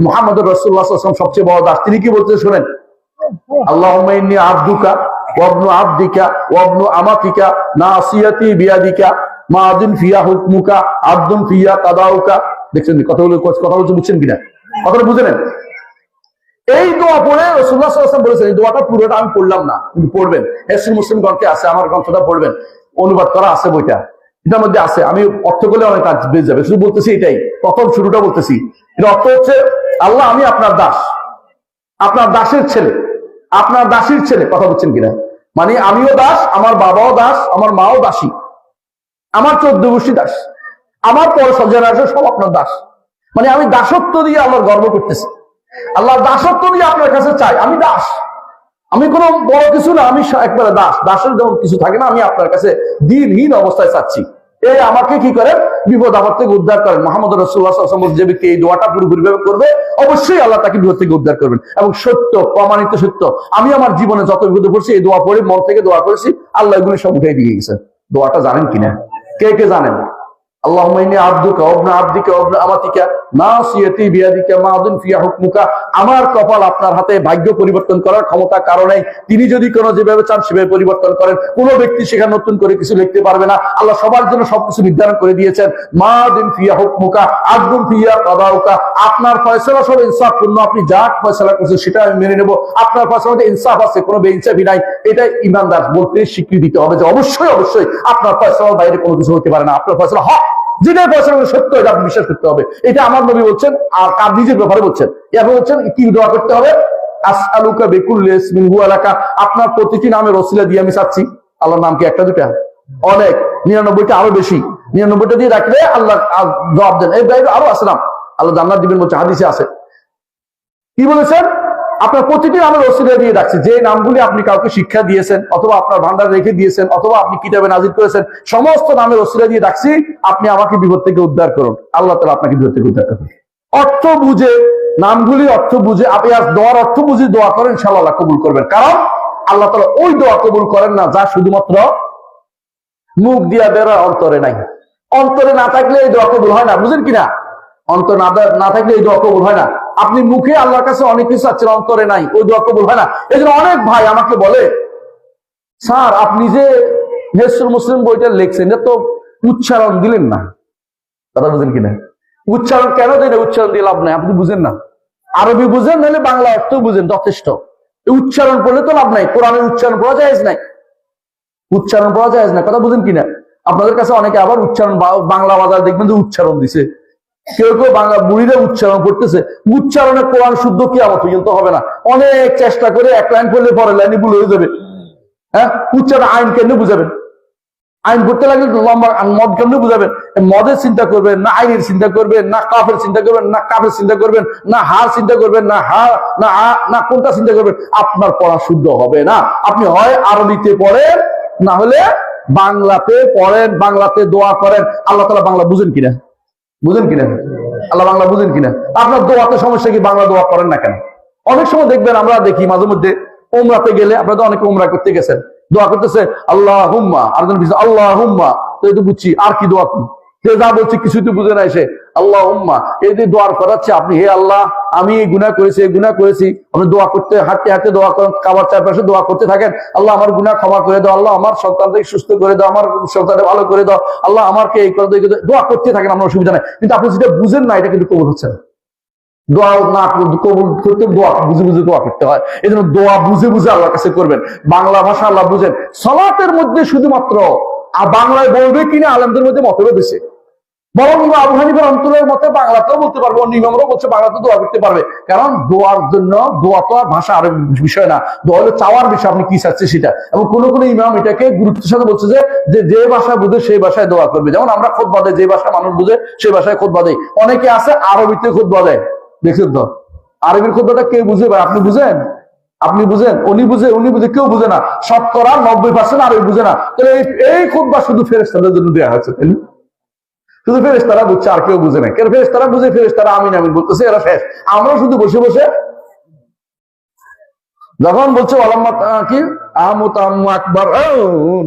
মুহাম্মদ রাসূলুল্লাহ সাল্লাল্লাহু আলাইহি ওয়াসাল্লাম সবচেয়ে বড় দাস। তিনি কি বলতে শোনেন, আল্লাহুম্মা ইন্নী আবদুকা ওয়া ইবনু আবদিকা ওয়া ইবনু আমাতিকা নাসিয়াতি বিয়াদিকা মাদিন ফিয়া হুকমুকা আদলুন ফিয়া কাদাউকা। দেখছেন কথা বলছে, বুঝছেন কিনা? কথাটা বুঝে নেন। এই দোয়া পড়ে রাসূলুল্লাহ সাল্লাল্লাহু আলাইহি ওয়াসাল্লাম বলেছেন, এই দোয়াটা পুরোটা আমি পড়লাম না, কিন্তু পড়বেন। হিসনুল মুসলিম গ্রন্থে আছে, আমার গ্রন্থটা পড়বেন, অনুবাদ করা আছে বইটা, এটার মধ্যে আছে। আমি অর্থ করলে অনেক কাজ বেড়ে যাবে, শুধু বলতেছি এটাই, প্রথম শুরুটা বলতেছি। এটা অর্থ হচ্ছে, আল্লাহ আমি আপনার দাস, আপনার দাসের ছেলে, আপনার দাসীর ছেলে। কথা বলছেন কিনা? মানে আমিও দাস, আমার বাবাও দাস, আমার মাও দাসী, আমার 14 গোষ্ঠী দাস, আমার পর জেনারেশন সব আপনার দাস। মানে আমি দাসত্ব দিয়ে আল্লাহর গর্ব করতেছি, আল্লাহর দাসত্ব দিয়ে আপনার কাছে চাই। আমি দাস, আমি কোনো বড় কিছু না, আমি একবারে দাস। দাসের যেমন কিছু থাকে না, আমি আপনার কাছে দিনহীন অবস্থায় চাচ্ছি। এই আমাকে কি করেন, বিপদ আপদ থেকে উদ্ধার করেন। মুহাম্মদ রাসূলুল্লাহ সাল্লাল্লাহু আলাইহি ওয়াসাল্লাম যে ব্যক্তি এই দোয়াটা পুরোপুরিভাবে করবে, অবশ্যই আল্লাহ তাকে বিপদ থেকে উদ্ধার করবেন। এবং সত্য, প্রমাণিত সত্য, আমি আমার জীবনে যত বিপদে পড়ছি এই দোয়া পড়ে মন থেকে দোয়া করেছি, আল্লাহ এগুলো সব উঠাই দিয়ে গেছে। দোয়াটা জানেন কিনা? কে কে জানেন? আল্লাহুম্মা ইন্নী আবদুকা ওয়া ইবনু আবদিকা ওয়া ইবনু আমাতিকা নাসিয়াতি বিয়াদিকা মাদিন ফিয়া হুকমুকা। আমার কপাল আপনার হাতে, ভাগ্য পরিবর্তন করার ক্ষমতা কারণেই। তিনি যদি কোনো যেভাবে চান সেভাবে পরিবর্তন করেন, কোনো ব্যক্তি সেখানে নতুন করে কিছু লিখতে পারবে না। আল্লাহ সবার জন্য সবকিছু নির্ধারণ করে দিয়েছেন। মাদিন ফিয়া হুকমুকা আদলুন ফিয়া কাদাউকা। আপনার ফয়সালা সব ইনসাফপূর্ণ, আপনি যা ফয়সালা করছেন সেটা আমি মেনে নেব। আপনার ফয়সালাতে ইনসাফ আছে, কোনো বেইনসাফি নাই। এটা ইমানদার বলতে স্বীকৃতি দিতে হবে যে অবশ্যই অবশ্যই আপনার ফয়সালার বাইরে কোনো কিছু হতে পারে না, আপনার ফয়সালা হক, যেটা ফয়সালা সত্য, এটা আপনি বিশ্বাস করতে হবে। এটা আমার নবী বলছেন, আর কার নিজের ব্যাপারে বলছেন। এরপর বলছেন কি দোয়া করতে হবে, আসআলুকা বিকুল্লি ইসমিন হুয়া লাকা। আপনার প্রতিটি নামের ওসিলা দিয়ে আমি চাচ্ছি। আল্লাহর নাম কি একটা দুটা? অনেক, 99টা, আরো বেশি। 99টা দিয়ে রাখলে আল্লাহ জবাব দেন। এই বাইরে আরো আছে নাম, আল্লাহ জান্নাত দিবেন বলছে, হাদিসে আছে। কি বলেছেন? আপনার প্রতিটি নামের ওসিলা দিয়ে রাখছি। যে নামগুলি আপনি কাউকে শিক্ষা দিয়েছেন, অথবা আপনার ভান্ডার রেখে দিয়েছেন, অথবা আপনি কিতাবে নাজিল করেছেন, সমস্ত নামের ওসিলা দিয়ে রাখছি, আপনি আমাকে বিপদ থেকে উদ্ধার করুন। আল্লাহ তাআলা আপনাকে বিপদ থেকে উদ্ধার করবেন। অর্থ বুঝে, নামগুলি অর্থ বুঝে আপনি আর দোয়ার অর্থ বুঝে দোয়া করেন, ইনশাআল্লাহ আল্লাহ কবুল করবেন। কারণ আল্লাহ তাআলা ওই দোয়া কবুল করেন না যা শুধুমাত্র মুখ দিয়া বেরোয়, অন্তরে নাই। অন্তরে না থাকলে এই দোয়া কবুল হয় না, বুঝেন কিনা? অন্তর না থাকলে এই দোয়া কবুল হয় না। আপনি মুখে আল্লাহর কাছে অনেক কিছু চাচ্ছেন, অন্তরে নাই, ওই দোয়া কবুল হয় না। এই জন্য অনেক ভাই আমাকে বলে, স্যার আপনি যে হিসনুল মুসলিম বইটা লিখছেন, এটা তো উচ্চারণ দিলেন না। কথা বুঝেন কিনা? উচ্চারণ কেন দেন? উচ্চারণ দিয়ে লাভ নাই, আপনি বুঝেন না। আরবি বুঝেন, নাহলে বাংলা অর্থ বুঝেন, যথেষ্ট। উচ্চারণ পড়লে তো লাভ নাই, কোরআনের উচ্চারণ পড়া যায় না, উচ্চারণ পড়া যায় না। কথা বুঝেন কিনা? আপনাদের কাছে অনেকে আবার উচ্চারণ, বাংলা বাজার দেখবেন যে উচ্চারণ দিছে, কেউ কেউ বাংলা বুড়িরা উচ্চারণ করতেছে। উচ্চারণে কোরআন শুদ্ধ কিয়ামত পর্যন্ত হবে না। অনেক চেষ্টা করে এক লাইন পড়লে পরের লাইনে ভুল হয়ে যাবে। হ্যাঁ, উচ্চারণ আইন কেন বুঝাবেন? আইন করতে লাগলে লম্বা মদ কেমনে বুঝাবেন? মদের চিন্তা করবেন না, আইনের চিন্তা করবেন না, কাফের চিন্তা করবেন না, কাফের চিন্তা করবেন না, হার চিন্তা করবেন না, না কোনটা চিন্তা করবেন? আপনার পড়া শুদ্ধ হবে না। আপনি হয় আরবিতে পড়েন, না হলে বাংলাতে পড়েন, বাংলাতে দোয়া করেন। আল্লাহ তাআলা বাংলা বুঝেন কিনা? বুঝেন কিনা? আল্লাহ বাংলা বুঝেন কিনা? আপনার দোয়াতে সমস্যা কি? বাংলা দোয়া করেন না কেন? অনেক সময় দেখবেন, আমরা দেখি মাঝে মধ্যে ওমরাতে গেলে, আপনারা তো অনেকে ওমরা করতে গেছেন, দোয়া করতেছে আল্লাহুম্মা, আরেকজন বলছে আল্লাহুম্মা, তো এই তো বুঝছি, আর কি দোয়া কি? যে যা বলছে কিছুই তো বুঝে নাই সে। আল্লাহুম্মা, এই যে দোয়ার করাচ্ছে আপনি, হে আল্লাহ আমি এই গুনাহ করেছি, এই গুনাহ করেছি। আপনি দোয়া করতে হাঁটতে হাঁটতে দোয়া করেন, খাবার চারপাশে দোয়া করতে থাকেন, আল্লাহ আমার গুনাহ ক্ষমা করে দাও, আল্লাহ আমার সন্তানকে সুস্থ করে দাও, আমার সন্তানকে ভালো করে দাও, আল্লাহ আমাকে এই করে দাও। দোয়া করতে থাকেন, আমার অসুবিধা নাই। কিন্তু আপনি যেটা বুঝেন না, এটা কিন্তু কবুল হচ্ছে না। দোয়া না কবুল করতে দোয়া বুঝে বুঝে দোয়া করতে হয়। এই জন্য দোয়া বুঝে বুঝে আল্লাহর কাছে করবেন। বাংলা ভাষা আল্লাহ বুঝেন। সালাতের মধ্যে শুধুমাত্র বাংলায় বলবে কিনা আলেমদের মধ্যে মতভেদ হয়েছে। বরং আবু হানিফার অন্তরের মতে বাংলাতেও বলতে পারবে, অন্য ইমামরাও বলছে বাংলাতে দোয়া করতে পারবে। কারণ দোয়ার জন্য, দোয়া তো আর ভাষা আর বিষয় না, দোয়া হলো চাওয়ার বিষয়, আপনি কি চাচ্ছে সেটা। এবং কোন কোন ইমাম এটাকে গুরুত্বের সাথে বলছে যে ভাষা বুঝে সেই ভাষায় দোয়া করবে। যেমন আমরা খুতবা দেই, যে ভাষা মানুষ বুঝে সেই ভাষায় খুতবা দেই। অনেকে আছে আরবিতে খুতবা দেয়, দেখছেন তো? আরবির খুতবাটা কে বুঝে ভাই? আপনি বুঝেন? আপনি বুঝেন? উনি বুঝে, কেউ বুঝে না। শতকরা 90% আরবি বুঝে না। তো এই খুতবা শুধু ফেরেশতাদের জন্য দেওয়া হয়েছে, শুধু ফেরেশতারা বুঝছে, আর কেউ বুঝে না। কেন? ফেরেশতারা বুঝে, ফেরেশতারা আমিন আমিন বলতেছে, এরা শেষ। আমরা শুধু বসে বসে যখন বলছে কি আম্মু আকবার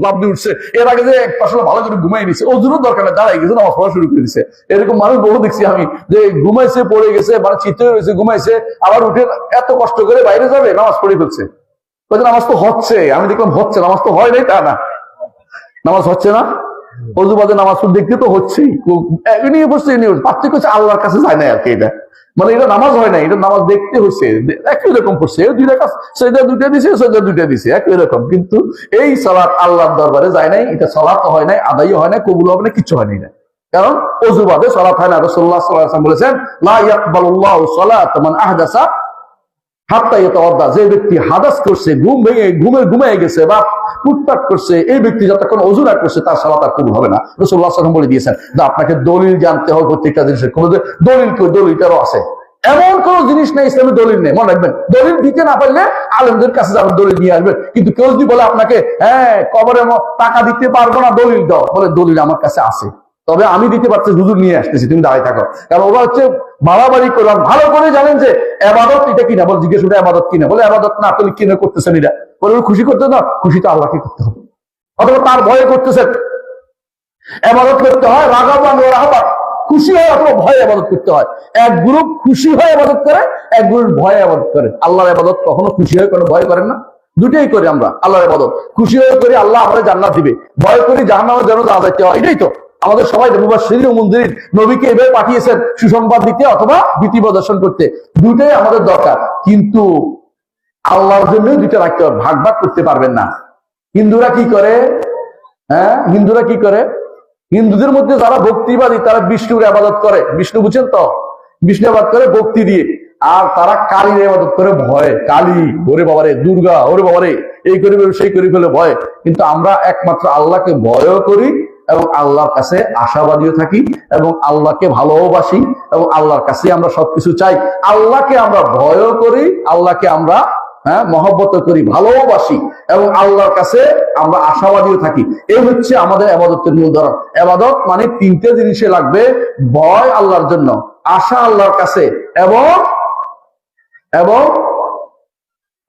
লাভ দিয়ে উঠছে। এর আগে যে আসলে ভালো করে ঘুমাই নিছে, ওজুরও দরকার নেই, দাঁড়াই গেছে, নামাজ পড়া শুরু করে দিছে। এরকম মানুষ বহু দেখছি আমি, যে ঘুমাইছে, পড়ে গেছে, মানে চিত্তে রয়েছে, ঘুমাইছে, আবার উঠে এত কষ্ট করে বাইরে যাবে, নামাজ পড়ে ফেলছে। নামাজ তো হচ্ছে, আমি দেখলাম হচ্ছে, নামাজ তো হয় নাই তা না, নামাজ হচ্ছে না, অজু বাদে নামাজ দেখতে তো হচ্ছেই। পার্থক্য হচ্ছে আল্লাহর কাছে যায় না আর কি। এটা মানে এটা নামাজ হয় না, এটা নামাজ দেখতে হচ্ছে, একই রকম করছে, দুইটা কাজ, সেটা দুইটা দিছে, সেটা দুইটা দিছে, একই রকম। কিন্তু এই সালাত আল্লাহর দরবারে যায় নাই, এটা সালাত হয় নাই, আদায় হয় না, কবুল হবে না, কিচ্ছু হয় না। কারণ অজু বাদে সালাত হয় না। রাসূলুল্লাহ সাল্লাল্লাহু আলাইহি ওয়াসাল্লাম বলেছেন, লা ইয়াকবালুল্লাহু সালাতা মান আহদাসা হাত্তা ইয়াতাওয়াদ্দা। যে ব্যক্তি হাদাস করছে, ঘুমিয়ে গেছে বা ফুটপাট করছে, এই ব্যক্তি যতক্ষণ ওযু না করছে তার সালাত আর কবুল হবে না। রাসূলুল্লাহ সাল্লাল্লাহু আলাইহি ওয়াসাল্লাম বলে দিয়েছেন যে আপনাকে দলিল জানতে হবে প্রত্যেকটা জিনিসের। কোন দলিল কই? দলিলটারও আছে। এমন কোন জিনিস নেই ইসলামে দলিল নেই, মনে রাখবেন। দলিল দিতে না পারলে আলেমদের কাছে যাবেন, দলিল নিয়ে আসবেন। কিন্তু কেউ যদি বলে আপনাকে কবরে টাকা দিতে পারবো না, দলিল দাও, বলে দলিল আমার কাছে আছে, তবে আমি দিতে পারছি, হুজুর নিয়ে আসতেছি, তুমি দাঁড়িয়ে থাকো। কারণ ওরা হচ্ছে বাড়াবাড়ি করলাম, ভালো করে জানেন যে এবাদত এটা কিনা। বলে জিজ্ঞেস করে এবাদত কিনা, বলে এবাদত না, আপনি কিনে করতেছেন এটা। বলে খুশি করতে না, খুশি তো আল্লাহকে করতে হবে, অথবা তার ভয়ে করতেছেন। এবাদত করতে হয় রাগাবান ও রাহাবান, খুশি হয় অথবা ভয়ে আবাদত করতে হয়। এক গ্রুপ খুশি হয়ে আবাদত করে, এক গ্রুপ ভয়ে আবাদত করে। আল্লাহর আবাদত কখনো খুশি হয়ে কোনো ভয় করেন না, দুটাই করি আমরা। আল্লাহর ইবাদত খুশি হয়ে করি, আল্লাহ আমাদের জান্নাত দিবে, ভয় করি জাহান্নামের জন্য যাইতে হয়। এটাই তো আমাদের সবাই মুবাশশিরিন ও মুনযিরিন, নবীকে এভাবে পাঠিয়েছেন সুসংবাদ দিতে অথবা ভীতি প্রদর্শন করতে, দুটাই আমাদের দরকার। কিন্তু আল্লাহর জন্য দুইটা রাখতে হবে, ভাগ ভাগ করতে পারবেন না। হিন্দুরা কি করে? হিন্দুরা কি করে? হিন্দুদের মধ্যে যারা ভক্তিবাদী তারা বিষ্ণুর ইবাদত করে, বিষ্ণু বুঝছেন তো, বিষ্ণু ইবাদত করে ভক্তি দিয়ে। আর তারা কালীর ইবাদত করে ভয়ে, কালী ওরে বাবারে, দুর্গা ওরে বাবারে, এই করে সেই করে ফেলে ভয়। কিন্তু আমরা একমাত্র আল্লাহকে ভয়ও করি এবং আল্লাহর কাছে আশাবাদীও থাকি এবং আল্লাহকে ভালোবাসি এবং আল্লাহর কাছে আমরা সবকিছু চাই। আল্লাহকে আমরা ভয়ও করি, আল্লাহকে আমরা মহব্বত করি, ভালোবাসি এবং আল্লাহর কাছে আমরা আশাবাদীও থাকি। এই হচ্ছে আমাদের ইবাদতের মূল ধরন। ইবাদত মানে তিনটে জিনিসে লাগবে: ভয় আল্লাহর জন্য, আশা আল্লাহর কাছে এবং এবং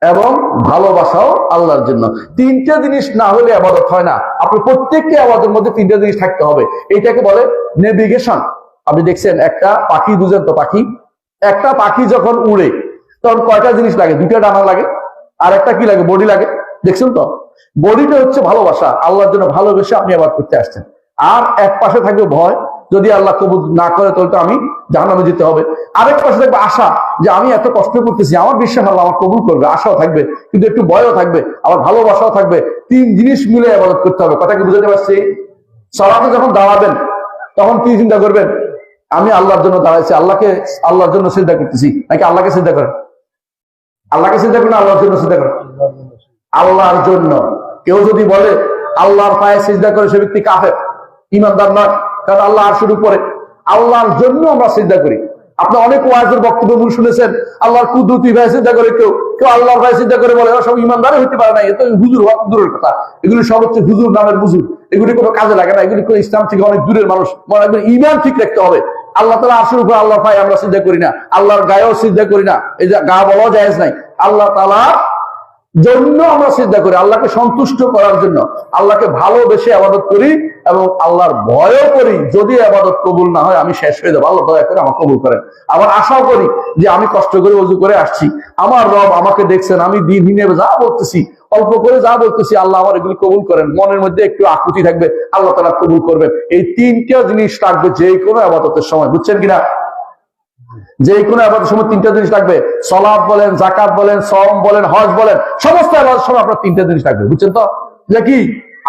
এবং ভালোবাসাও আল্লাহর জন্য। তিনটা জিনিস না হলে ইবাদত হয় না। আপনি প্রত্যেকটা ইবাদতের মধ্যে তিনটা জিনিস থাকতে হবে। এটাকে বলে নেভিগেশন। আপনি দেখছেন একটা পাখি, বুঝেন তো পাখি, একটা পাখি যখন উড়ে তখন কয়টা জিনিস লাগে? দুইটা ডানা লাগে, আর একটা কি লাগে? বডি লাগে। দেখছেন তো, বডিটা হচ্ছে ভালোবাসা, আল্লাহর জন্য ভালোবেসে আপনি ইবাদত করতে আসছেন। আর এক পাশে থাকবে ভয়, যদি আল্লাহ কবুল না করে তাহলে তো আমি জাহান্নামে যেতে হবে। আরেক পাশে থাকবে আশা, যে আমি এত কষ্ট করতেছি, আমার বিশ্বাস আল্লাহ আমার কবুল করবে, আশাও থাকবে, কিন্তু একটু ভয়ও থাকবে, আবার ভালোবাসাও থাকবে। তিন জিনিস মিলে ইবাদত করতে হবে। কথা কি বুঝাতে পারছি? সালাতে যখন দাঁড়াবেন তখন কি চিন্তা করবেন? আমি আল্লাহর জন্য দাঁড়াইছি, আল্লাহর জন্য সিজদা করতেছি, নাকি আল্লাহকে সিজদা করেন? আল্লাহকে চিন্তা করেন, আল্লাহর জন্য চিন্তা করেন? আল্লাহর জন্য। কেউ যদি বলে আল্লাহর পায়ে সিজদা করে, সে ব্যক্তি কাফের, ঈমানদার নয়। কারণ আল্লাহ আরশের উপরে, আল্লাহর জন্য আমরা সিজদা করি। আপনি অনেক ওয়াজের বক্তব্য শুনেছেন, আল্লাহর কুদরতি ভাই সিজদা করে, কেউ আল্লাহর ভাই সিজদা করে বলে, সব ঈমানদারই হতে পারে না, এ তো হুজুর, হুজুরের কথা। এগুলি সব হচ্ছে হুজুর নামের হুজুর, এগুলি কোনো কাজে লাগে না, এগুলি ইসলাম থেকে অনেক দূরের মানুষ। মনে রাখবেন, ঈমান ঠিক রাখতে হবে। আল্লাহ তাআলা আরশের উপর, আল্লাহর পায়ে আমরা সিজদা করি না, আল্লাহর গায়েও সিজদা করি না, এই যে গা বলাও জায়েজ নাই। আল্লাহ তাআলার জন্য আমরা সিজদা করি, আল্লাহকে সন্তুষ্ট করার জন্য, আল্লাহকে ভালোবেসে ইবাদত করি এবং আল্লাহর ভয়ও করি যদি ইবাদত কবুল না হয় আমি শেষ হয়ে যাবো, আল্লাহ দয়া করে আমাকে কবুল করেন। আবার আশাও করি যে আমি কষ্ট করে ওযু করে আসছি, আমার রব আমাকে দেখছেন, আমি দিনে যা বলতেছি, অল্প করে যা বলতেছি, আল্লাহ আমার এগুলি কবুল করেন। মনের মধ্যে একটু আকুতি থাকবে, আল্লাহ তাআলা কবুল করবেন। এই তিনটা জিনিস থাকবে যে কোনো ইবাদতের সময়, বুঝছেন কিনা? যে কোনো ইবাদতের সময় তিনটা জিনিস লাগবে। সালাত বলেন, যাকাত বলেন, সওম বলেন, হজ বলেন, সমস্ত ইবাদতের সময় আপনার তিনটা জিনিস লাগবে, বুঝছেন তো? যে কি?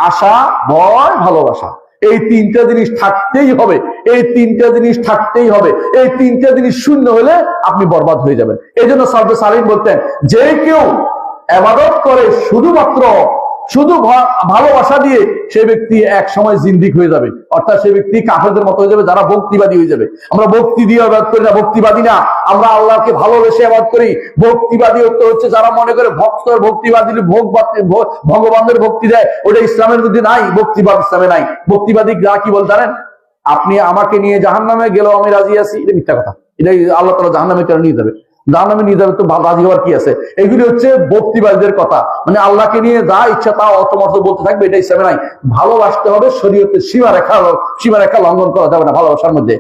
আশা, ভয়, ভালোবাসা। এই তিনটা জিনিস থাকতেই হবে, এই তিনটা জিনিস থাকতেই হবে। এই তিনটা জিনিস শূন্য হলে আপনি বরবাদ হয়ে যাবেন। এই জন্য সালফে সালেহীন বলতেন, যে কেউ ইবাদত করে শুধু ভালোবাসা দিয়ে, সে ব্যক্তি এক সময় জিন্দিক হয়ে যাবে, অর্থাৎ সে ব্যক্তি কাফেরদের মতো হয়ে যাবে, যারা ভক্তিবাদী হয়ে যাবে। আমরা ভক্তি দিয়ে ইবাদত করি না, ভক্তিবাদী না। আমরা আল্লাহকে ভালোবেসে ইবাদত করি। ভক্তিবাদী হচ্ছে যারা মনে করে ভক্তিবাদী ভগবানের ভক্তি দেয়, ওটা ইসলামের মধ্যে নাই, ভক্তিবাদ ইসলামে নাই। ভক্তিবাদী কি বল জানেন? আপনি আমাকে নিয়ে জাহান্নামে গেলেও আমি রাজি আছি, এটা মিথ্যা কথা। এটা আল্লাহ তাআলা জাহান্নামে কেন নিয়ে যাবে? জাহান্নামে নিয়ে যাবে তো রাজি হওয়ার কি আছে? এগুলি হচ্ছে বক্তিবাদীদের কথা। মানে আল্লাহকে নিয়ে যা ইচ্ছা তা অর্থমর্থ বলতে থাকবে, এটা হিসাবে নাই। ভালোবাসতে হবে, শরীয়তের সীমারেখা লঙ্ঘন করা যাবে না ভালোবাসার মধ্যে।